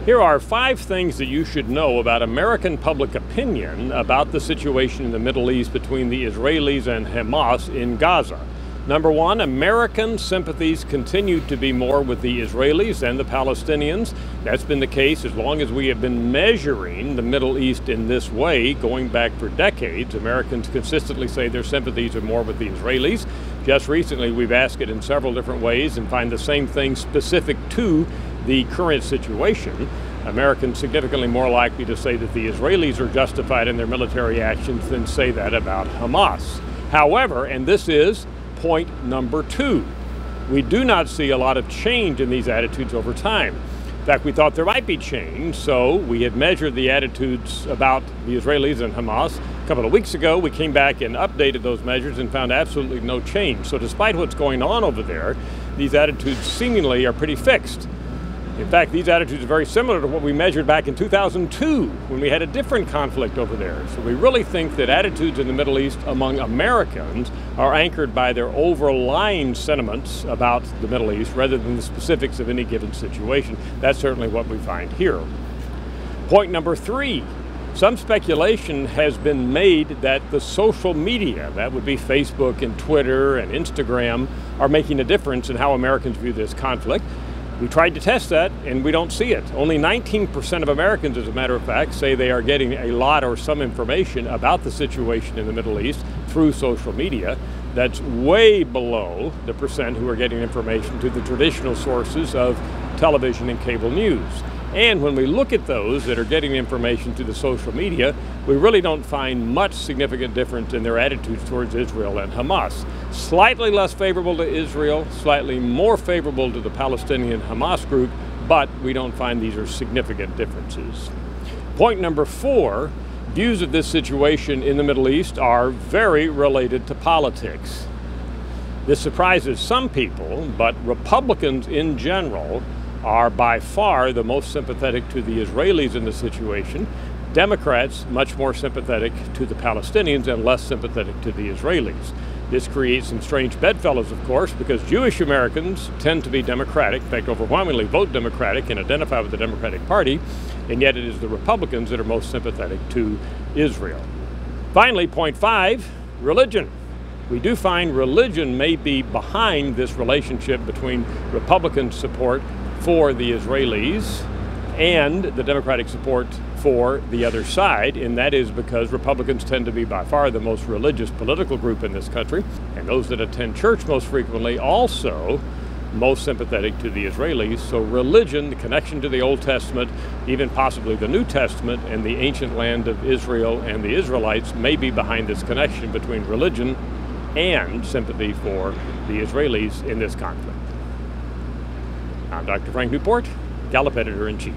Here are 5 things that you should know about American public opinion about the situation in the Middle East between the Israelis and Hamas in Gaza. Number 1, American sympathies continue to be more with the Israelis than the Palestinians. That's been the case as long as we have been measuring the Middle East in this way, going back for decades. Americans consistently say their sympathies are more with the Israelis. Just recently, we've asked it in several different ways and find the same thing specific to the current situation. Americans significantly more likely to say that the Israelis are justified in their military actions than say that about Hamas. However, and this is point number 2, we do not see a lot of change in these attitudes over time. In fact, we thought there might be change, so we had measured the attitudes about the Israelis and Hamas. A couple of weeks ago, we came back and updated those measures and found absolutely no change. So despite what's going on over there, these attitudes seemingly are pretty fixed. In fact, these attitudes are very similar to what we measured back in 2002 when we had a different conflict over there. So we really think that attitudes in the Middle East among Americans are anchored by their overlying sentiments about the Middle East rather than the specifics of any given situation. That's certainly what we find here. Point number 3. Some speculation has been made that the social media, that would be Facebook and Twitter and Instagram, are making a difference in how Americans view this conflict. We tried to test that, and we don't see it. Only 19% of Americans, as a matter of fact, say they are getting a lot or some information about the situation in the Middle East through social media. That's way below the percent who are getting information through the traditional sources of television and cable news. And when we look at those that are getting information through the social media, we really don't find much significant difference in their attitudes towards Israel and Hamas. Slightly less favorable to Israel, slightly more favorable to the Palestinian Hamas group, but we don't find these are significant differences. Point number 4, views of this situation in the Middle East are very related to politics. This surprises some people, but Republicans in general are by far the most sympathetic to the Israelis in the situation. Democrats much more sympathetic to the Palestinians and less sympathetic to the Israelis. This creates some strange bedfellows, of course, because Jewish Americans tend to be Democratic, in fact overwhelmingly vote Democratic and identify with the Democratic Party, and yet it is the Republicans that are most sympathetic to Israel. Finally, point 5, religion. We do find religion may be behind this relationship between Republican support for the Israelis and the Democratic support for the other side, and that is because Republicans tend to be by far the most religious political group in this country, and those that attend church most frequently also most sympathetic to the Israelis. So religion, the connection to the Old Testament, even possibly the New Testament and the ancient land of Israel and the Israelites may be behind this connection between religion and sympathy for the Israelis in this conflict. I'm Dr. Frank Newport, Gallup Editor-in-Chief.